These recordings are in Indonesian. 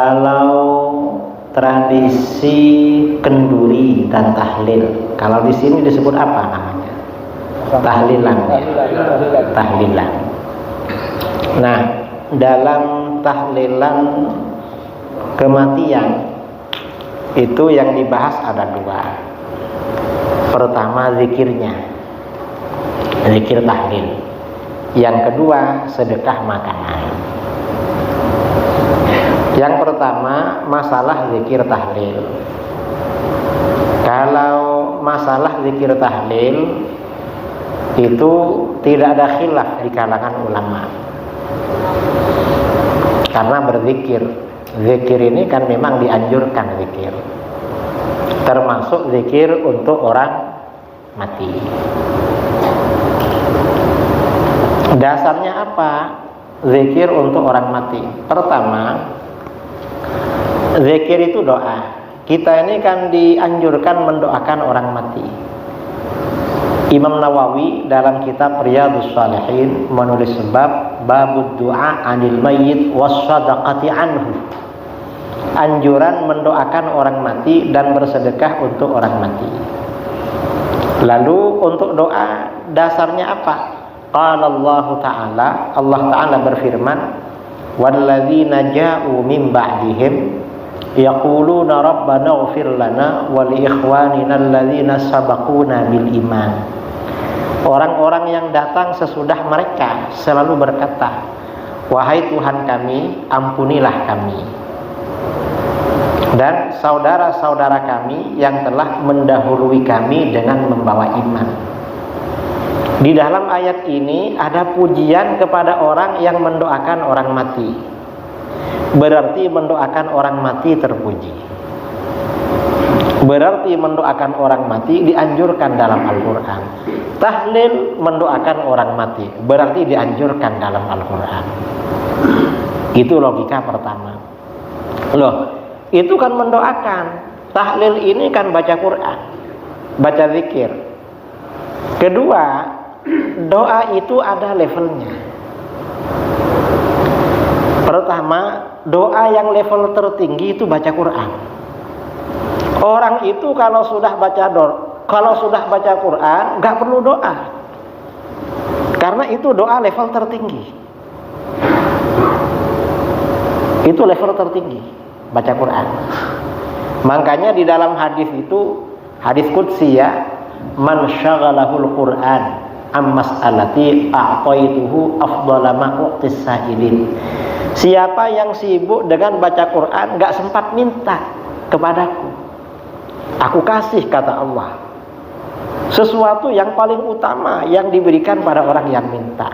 Kalau tradisi kenduri dan tahlil, kalau di sini disebut apa namanya? Tahlilan. Tahlilan. Nah, dalam tahlilan kematian itu yang dibahas ada dua. Pertama zikirnya, zikir tahlil. Yang kedua sedekah makanan. Yang pertama masalah zikir tahlil. Kalau masalah zikir tahlil itu tidak ada khilaf di kalangan ulama. Karena berzikir, zikir ini kan memang dianjurkan zikir. Termasuk zikir untuk orang mati. Dasarnya apa? Zikir untuk orang mati. Pertama, zikir itu doa. Kita ini kan dianjurkan mendoakan orang mati. Imam Nawawi dalam kitab Riyadhus Shalihin menulis bab babud du'a 'anil mayyit wassadaqati anhu. Anjuran mendoakan orang mati dan bersedekah untuk orang mati. Lalu untuk doa dasarnya apa? Qala Allah Ta'ala, Allah Ta'ala berfirman, walladzina ja'u min ba'dihim yaquluna rabbana ighfir lana wa li ikhwanina alladzina sabaquna bil iman. Orang-orang yang datang sesudah mereka selalu berkata, wahai Tuhan kami, ampunilah kami dan saudara-saudara kami yang telah mendahului kami dengan membawa iman. Di dalam ayat ini ada pujian kepada orang yang mendoakan orang mati. Berarti mendoakan orang mati terpuji. Berarti mendoakan orang mati dianjurkan dalam Al-Quran. Tahlil mendoakan orang mati berarti dianjurkan dalam Al-Quran. Itu logika pertama. Loh, itu kan mendoakan. Tahlil ini kan baca Quran, baca zikir. Kedua, doa itu ada levelnya. Pertama, doa yang level tertinggi itu baca Quran. Orang itu kalau sudah baca Quran nggak perlu doa, karena itu doa level tertinggi. Itu level tertinggi baca Quran. Makanya di dalam hadis itu, hadis qudsi ya, man syaghalahul Quran ammas'alati a'taituhu afdhala ma u'tis sa'ilin. Siapa yang sibuk dengan baca Quran gak sempat minta kepadaku, aku kasih, kata Allah, sesuatu yang paling utama yang diberikan pada orang yang minta.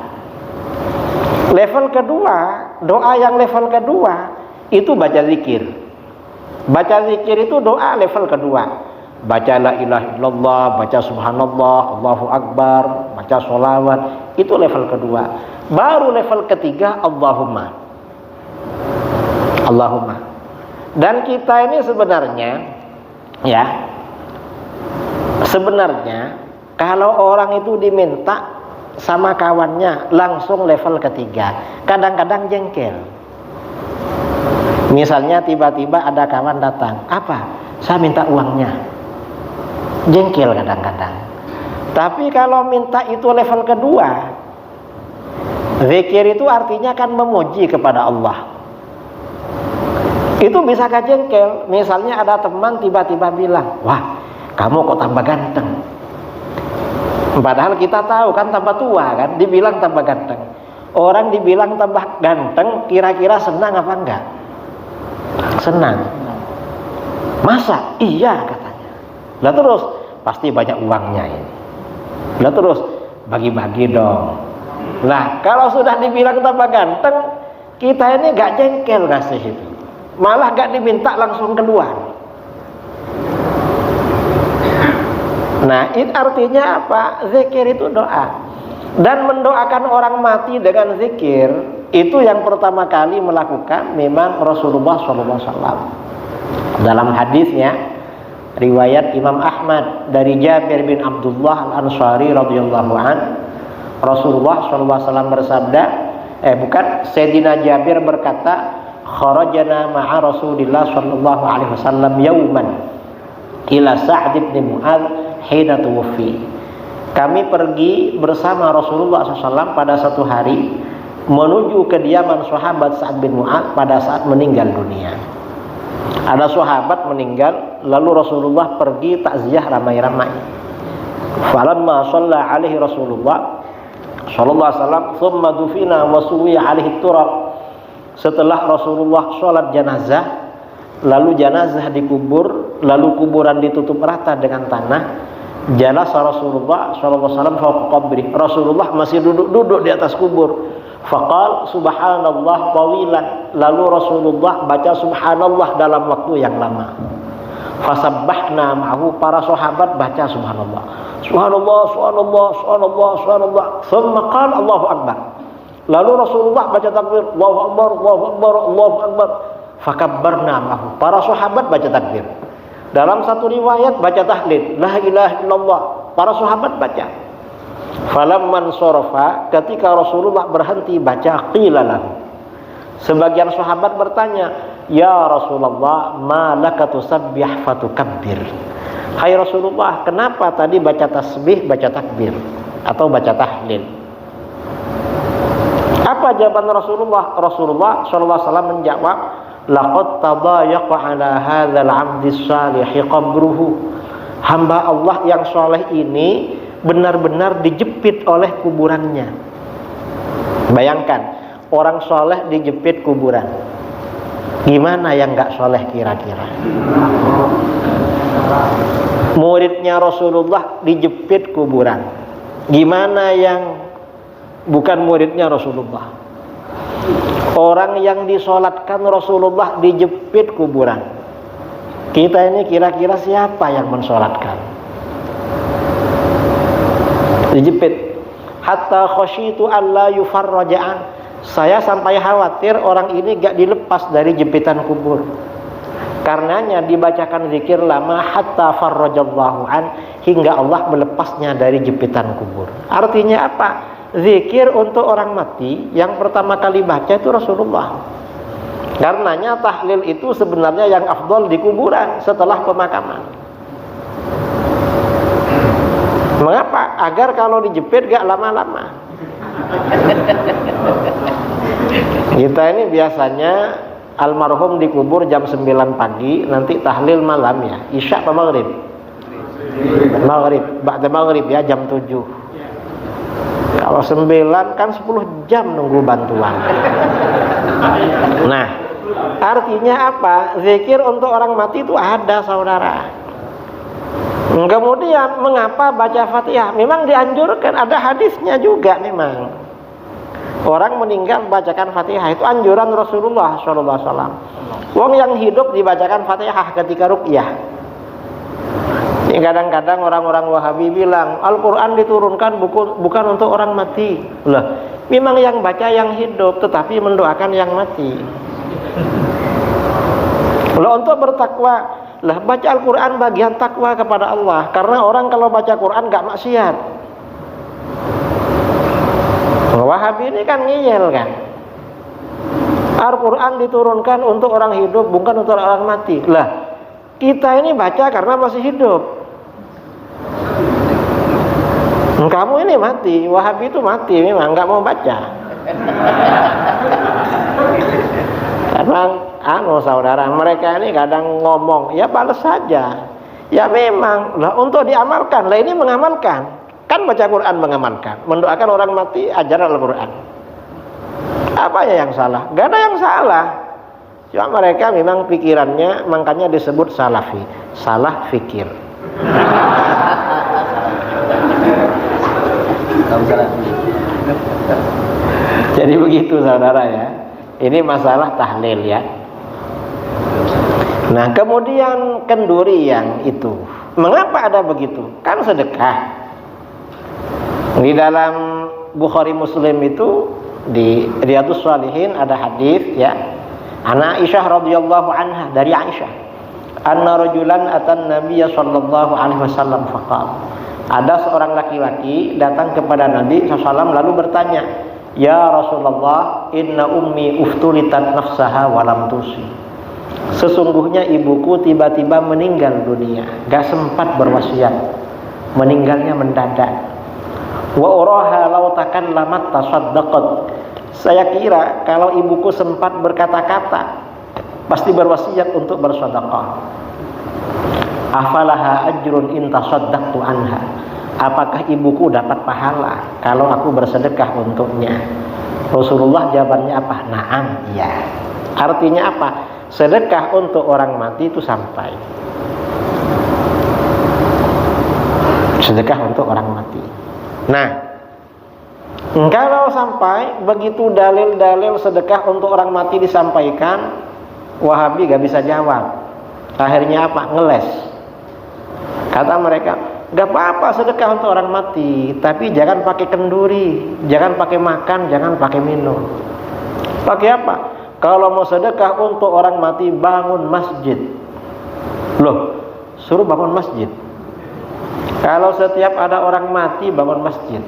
Level kedua, doa yang level kedua itu baca zikir. Baca zikir itu doa level kedua. Baca la ilaha illallah, baca subhanallah, Allahu akbar, baca sholawat, itu level kedua. Baru level ketiga Allahumma. Allahumma. Dan kita ini sebenarnya kalau orang itu diminta sama kawannya langsung level ketiga, kadang-kadang jengkel. Misalnya tiba-tiba ada kawan datang, apa? Saya minta uangnya. Jengkel kadang-kadang. Tapi kalau minta itu level kedua, zikir itu artinya kan memuji kepada Allah. Itu bisa gak jengkel. Misalnya ada teman tiba-tiba bilang, wah kamu kok tambah ganteng. Padahal kita tahu kan tambah tua kan, dibilang tambah ganteng. Orang dibilang tambah ganteng, kira-kira senang apa enggak? Senang. Masa? Iya katanya. Lah terus pasti banyak uangnya ini. Lah terus bagi-bagi dong. Nah kalau sudah dibilang tambah ganteng, kita ini gak jengkel ngasih itu, malah gak diminta langsung keluar. Nah itu artinya apa? Zikir itu doa. Dan mendoakan orang mati dengan zikir itu yang pertama kali melakukan memang Rasulullah SAW. Dalam hadisnya riwayat Imam Ahmad dari Jabir bin Abdullah Al-Ansari radhiyallahu an, Rasulullah SAW bersabda, Sayyidina Jabir berkata, kharajna ma'a Rasulillah sallallahu alaihi wasallam yauman ila Sa'd bin Mu'adz hina tuwfi. Kami pergi bersama Rasulullah SAW pada satu hari menuju kediaman sahabat Sa'd bin Mu'adz pada saat meninggal dunia. Ada sahabat meninggal, lalu Rasulullah pergi takziah ramai-ramai. Falamma shalla alaihi Rasulullah sallallahu alaihi wasallam thumma dufina wa suwiya alaihi turab. Setelah Rasulullah sholat jenazah, lalu jenazah dikubur, lalu kuburan ditutup rata dengan tanah. Jalasa Rasulullah sallallahu alaihi wasallam fawqa qabri. Rasulullah masih duduk-duduk di atas kubur. Faqal subhanallah tawilan. Lalu Rasulullah baca subhanallah dalam waktu yang lama. Fasabbahna ma'ahu, para sahabat baca subhanallah. Subhanallah, subhanallah, subhanallah, subhanallah. Thumma qala Allahu akbar. Lalu Rasulullah baca takbir, Allahu akbar, Allahu akbar, Allahu akbar. Fakabbarna ma'ahu. Para sahabat baca takbir. Dalam satu riwayat baca tahlil, la ilaha illallah. Para sahabat baca. Falamman sarafa, ketika Rasulullah berhenti baca, qila lahu. Sebagian sahabat bertanya, ya Rasulullah, ma laka tusabbih fatukabbir. Hai Rasulullah, kenapa tadi baca tasbih, baca takbir atau baca tahlil? Apa jawaban Rasulullah? Rasulullah sallallahu alaihi wasallam menjawab, laqad tadayaqa ala hadzal 'abdi shalih qabruhu. Hamba Allah yang soleh ini benar-benar dijepit oleh kuburannya. Bayangkan, orang soleh dijepit kuburan. Gimana yang gak soleh kira-kira? Muridnya Rasulullah dijepit kuburan. Gimana yang bukan muridnya Rasulullah? Orang yang disolatkan Rasulullah dijepit kuburan. Kita ini kira-kira siapa yang mensolatkan? Dijepit. Hatta khasyitu alla yufarraja'an. Saya sampai khawatir orang ini gak dilepas dari jepitan kubur. Karenanya dibacakan zikir lama hatta farrajallahu an, hingga Allah melepasnya dari jepitan kubur. Artinya apa? Zikir untuk orang mati yang pertama kali baca itu Rasulullah. Karenanya tahlil itu sebenarnya yang afdol di kuburan setelah pemakaman. Mengapa? Agar kalau dijepit gak lama-lama. Kita ini biasanya almarhum dikubur jam 9 pagi, nanti tahlil malam ya, isya atau maghrib? Maghrib, ba'da maghrib ya, jam 7. Kalau 9 kan 10 jam nunggu bantuan. Nah, artinya apa? Zikir untuk orang mati itu ada, saudara. Kemudian mengapa baca Fatihah? Memang dianjurkan, ada hadisnya juga memang. Orang meninggal bacakan Fatihah itu anjuran Rasulullah SAW. Wong yang hidup dibacakan Fatihah ketika ruqyah. Ini kadang-kadang orang-orang Wahabi bilang Al-Quran diturunkan bukan untuk orang mati. Lah, memang yang baca yang hidup, tetapi mendoakan yang mati. Lah, untuk bertakwa, lah baca Al-Quran bagian takwa kepada Allah. Karena orang kalau baca Quran gak maksiat. Wahabi ini kan ngiyel kan. Al-Quran diturunkan untuk orang hidup, bukan untuk orang mati. Lah, kita ini baca karena masih hidup. Kamu ini mati, Wahabi itu mati memang, nggak mau baca. Karena saudara, mereka ini kadang ngomong, ya balas saja. Ya memang, lah untuk diamalkan, lah ini mengamalkan. Kan baca Quran mengamalkan, mendoakan orang mati ajaran Al-Quran. Apa ya yang salah? Gak ada yang salah. Cuma mereka memang pikirannya, makanya disebut salafi, salah fikir. Jadi begitu saudara ya. Ini masalah tahlil ya. Nah, kemudian kenduri yang itu, mengapa ada begitu? Kan sedekah. Di dalam Bukhari Muslim itu di Riyadhus Shalihin ada hadis ya. Ana Aisyah radhiyallahu anha, dari Aisyah. Anna rajulan atan Nabiyya sallallahu alaihi wasallam faqala. Ada seorang laki-laki datang kepada Nabi SAW lalu bertanya, "Ya Rasulullah, inna ummi uftulitat nafsaha walam tusi." Sesungguhnya ibuku tiba-tiba meninggal dunia, gak sempat berwasiat, meninggalnya mendadak. Wa uraha law takallamat tasaddaqat. Saya kira kalau ibuku sempat berkata-kata, pasti berwasiat untuk bersedekah. Afalaha ajrun in tasaddaqtu anha. Apakah ibuku dapat pahala kalau aku bersedekah untuknya? Rasulullah jawabannya apa? Naam, iya. Artinya apa? Sedekah untuk orang mati itu sampai. Sedekah untuk orang mati. Nah, kalau sampai begitu dalil-dalil sedekah untuk orang mati disampaikan, Wahabi gak bisa jawab. Akhirnya apa? Ngeles. Kata mereka, gak apa-apa sedekah untuk orang mati, tapi jangan pakai kenduri, jangan pakai makan, jangan pakai minum. Pakai apa? Kalau mau sedekah untuk orang mati, bangun masjid. Loh, suruh bangun masjid. Kalau setiap ada orang mati, bangun masjid.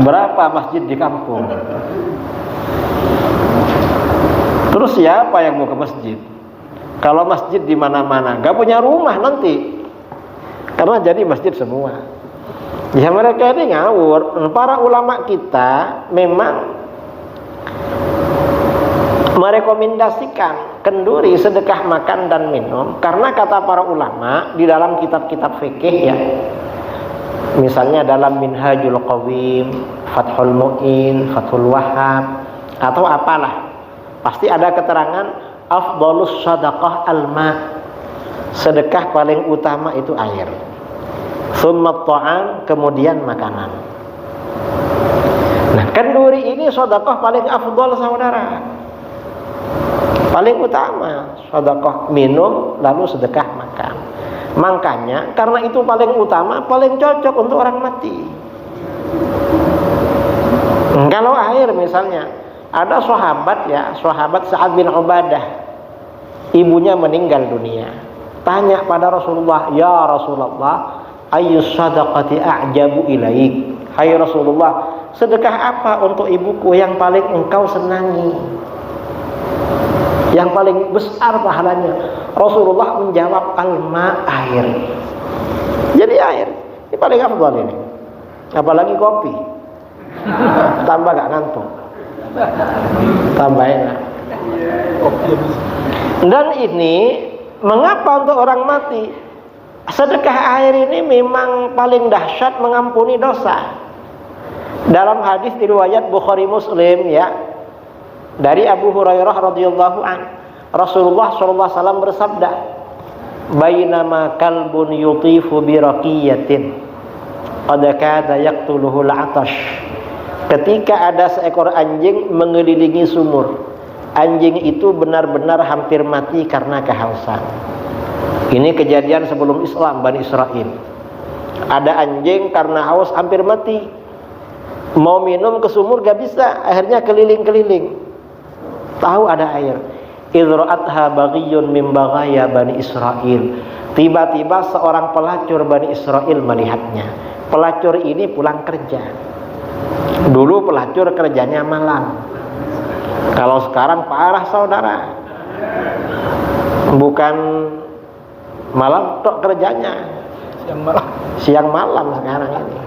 Berapa masjid di kampung? Terus siapa yang mau ke masjid? Kalau masjid di mana-mana, gak punya rumah nanti, karena jadi masjid semua. Ya mereka ini ngawur. Para ulama kita memang merekomendasikan kenduri sedekah makan dan minum, karena kata para ulama di dalam kitab-kitab fikih ya, misalnya dalam Minhajul Qawim, Fathul Mu'in, Fathul Wahhab, atau apalah, pasti ada keterangan afdhalus sadaqah al-ma', sedekah paling utama itu air, summa ta'am, kemudian makanan. Nah, kenduri ini sedekah paling afdhal saudara, paling utama. Sedekah minum, lalu sedekah makan. Makanya karena itu paling utama, paling cocok untuk orang mati. Kalau air misalnya, ada sahabat ya, sahabat Sa'ad bin Ubadah, ibunya meninggal dunia. Tanya pada Rasulullah, "Ya Rasulullah, ayyus sadaqati a'jabu ilaik?" Hai Rasulullah, sedekah apa untuk ibuku yang paling engkau senangi, yang paling besar pahalanya? Rasulullah menjawab, alma, air. Jadi air ini paling afdal ini. Apalagi kopi, tambah gak ngantuk, tambah enak. Dan ini mengapa untuk orang mati sedekah air ini memang paling dahsyat mengampuni dosa. Dalam hadis riwayat Bukhari Muslim ya, dari Abu Hurairah radhiyallahu an, Rasulullah sallallahu alaihi wasallam bersabda, "Bainama kalbun yutifu bi raqiyatin qad kada yaqtuluhu al-'atash." Ketika ada seekor anjing mengelilingi sumur, anjing itu benar-benar hampir mati karena kehausan. Ini kejadian sebelum Islam, Bani Israel. Ada anjing karena haus hampir mati, mau minum ke sumur gak bisa, akhirnya keliling-keliling, tahu ada air. Idra'atha baghiyun min baghaya Bani Israel. Tiba-tiba seorang pelacur Bani Israel melihatnya. Pelacur ini pulang kerja. Dulu pelacur kerjanya malam, kalau sekarang parah saudara, bukan malam tok kerjanya, siang malam sekarang ini.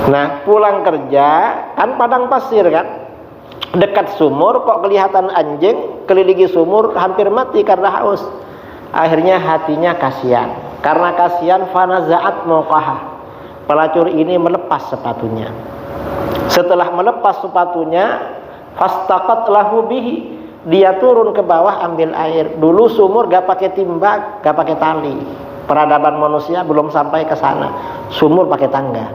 Nah, pulang kerja kan padang pasir kan, dekat sumur, kok kelihatan anjing kelilingi sumur hampir mati karena haus. Akhirnya hatinya kasihan. Karena kasihan, fanaza'at muqaha, pelacur ini melepas sepatunya. Setelah melepas sepatunya, fastaqat lahu bihi, dia turun ke bawah ambil air. Dulu sumur gak pakai timba, gak pakai tali. Peradaban manusia belum sampai ke sana. Sumur pakai tangga.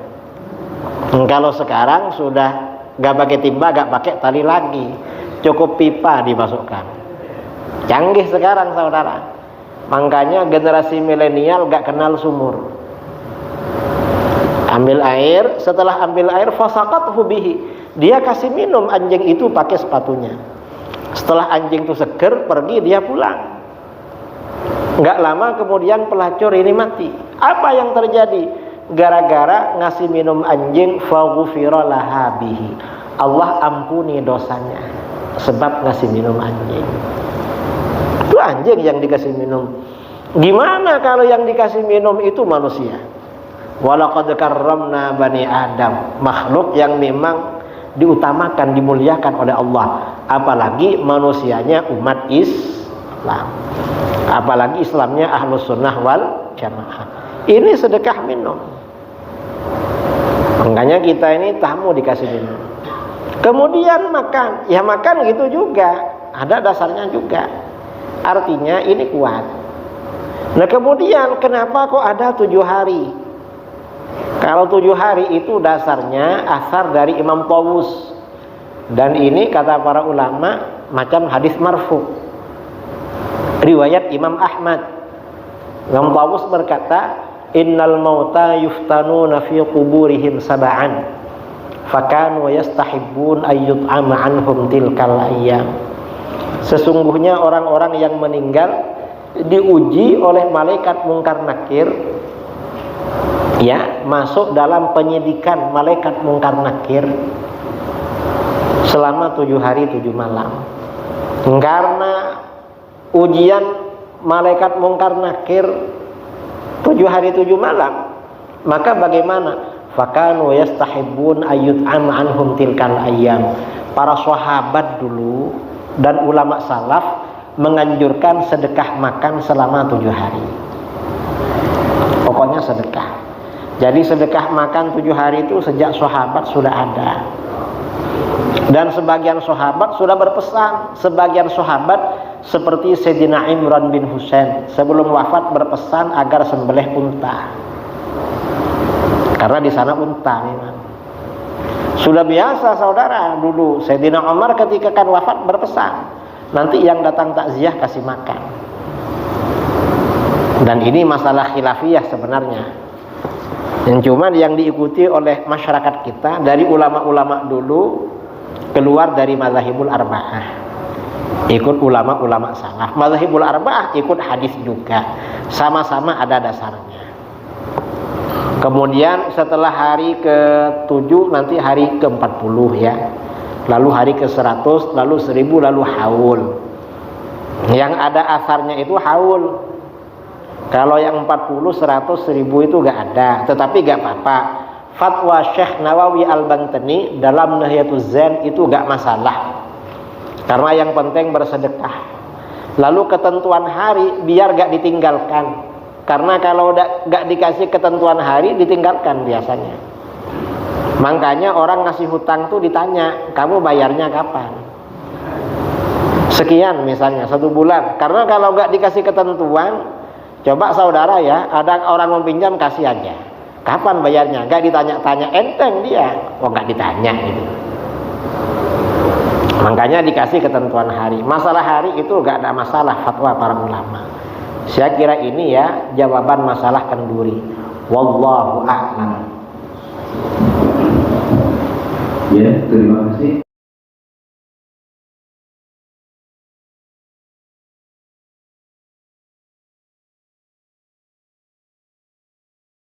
Kalau sekarang sudah gak pakai timba, gak pakai tali lagi, cukup pipa dimasukkan. Canggih sekarang saudara. Makanya generasi milenial gak kenal sumur. Ambil air, setelah ambil air, fasaqathu bihi, dia kasih minum anjing itu pakai sepatunya. Setelah anjing itu seger, pergi, dia pulang. Gak lama kemudian pelacur ini mati. Apa yang terjadi? gara-gara ngasih minum anjing faghfira laha bihi. Allah ampuni dosanya sebab ngasih minum anjing. Itu anjing yang dikasih minum. Gimana kalau yang dikasih minum itu manusia? Walaqad karramna bani Adam, makhluk yang memang diutamakan, dimuliakan oleh Allah. Apalagi manusianya umat Islam, apalagi Islamnya Ahlus Sunnah wal Jamaah. Ini sedekah minum. Makanya kita ini tamu dikasih minum. Kemudian makan, ya makan gitu juga, ada dasarnya juga. Artinya ini kuat. Nah kemudian kenapa kok ada 7 hari? Kalau 7 hari itu dasarnya asar dari Imam Tawus. Dan ini kata para ulama macam hadis marfu. Riwayat Imam Ahmad. Imam Tawus berkata, innal mauta yuftanuna fi quburihim sab'an fakanu yastahibbun ayyut'ama anhum tilkal ayyam. Sesungguhnya orang-orang yang meninggal diuji oleh malaikat mungkar nakir, ya, masuk dalam penyidikan malaikat mungkar nakir selama 7 hari 7 malam. Karena ujian malaikat mungkar nakir 7 hari 7 malam, maka bagaimana? Fakanu yastahibbun ayyut'am anhum tilkal ayyam. Para sahabat dulu dan ulama salaf menganjurkan sedekah makan selama 7 hari. Pokoknya sedekah. Jadi sedekah makan 7 hari itu sejak sahabat sudah ada. Dan sebagian sahabat sudah berpesan. Sebagian sahabat seperti Sayyidina Imran bin Husain sebelum wafat berpesan agar sembelih unta. Karena di sana unta memang. Sudah biasa saudara dulu Sayyidina Umar ketika kan wafat berpesan, nanti yang datang takziah kasih makan. Dan ini masalah khilafiyah sebenarnya. Yang cuman yang diikuti oleh masyarakat kita dari ulama-ulama dulu keluar dari mazhabul arba'ah, ikut ulama-ulama salaf. Mazhabul arba'ah ikut hadis juga, sama-sama ada dasarnya. Kemudian setelah hari ke-7 nanti hari ke-40 ya, lalu hari ke-100, lalu 1000, lalu haul. Yang ada asarnya itu haul. Kalau yang 40, 100, 1000 itu gak ada, tetapi gak apa-apa. Fatwa Syekh Nawawi Al-Bantani dalam Nahiyatuz Zain itu gak masalah, karena yang penting bersedekah. Lalu ketentuan hari biar gak ditinggalkan, karena kalau gak dikasih ketentuan hari ditinggalkan biasanya. Makanya orang ngasih hutang tuh ditanya, kamu bayarnya kapan? Sekian misalnya, 1 bulan. Karena kalau gak dikasih ketentuan, coba saudara ya, ada orang meminjam kasih aja, kapan bayarnya? Gak ditanya-tanya, enteng dia. Oh gak ditanya gitu. Makanya dikasih ketentuan hari. Masalah hari itu gak ada masalah, fatwa para ulama. Saya kira ini ya jawaban masalah kenduri. Wallahu a'lam. Ya, terima kasih.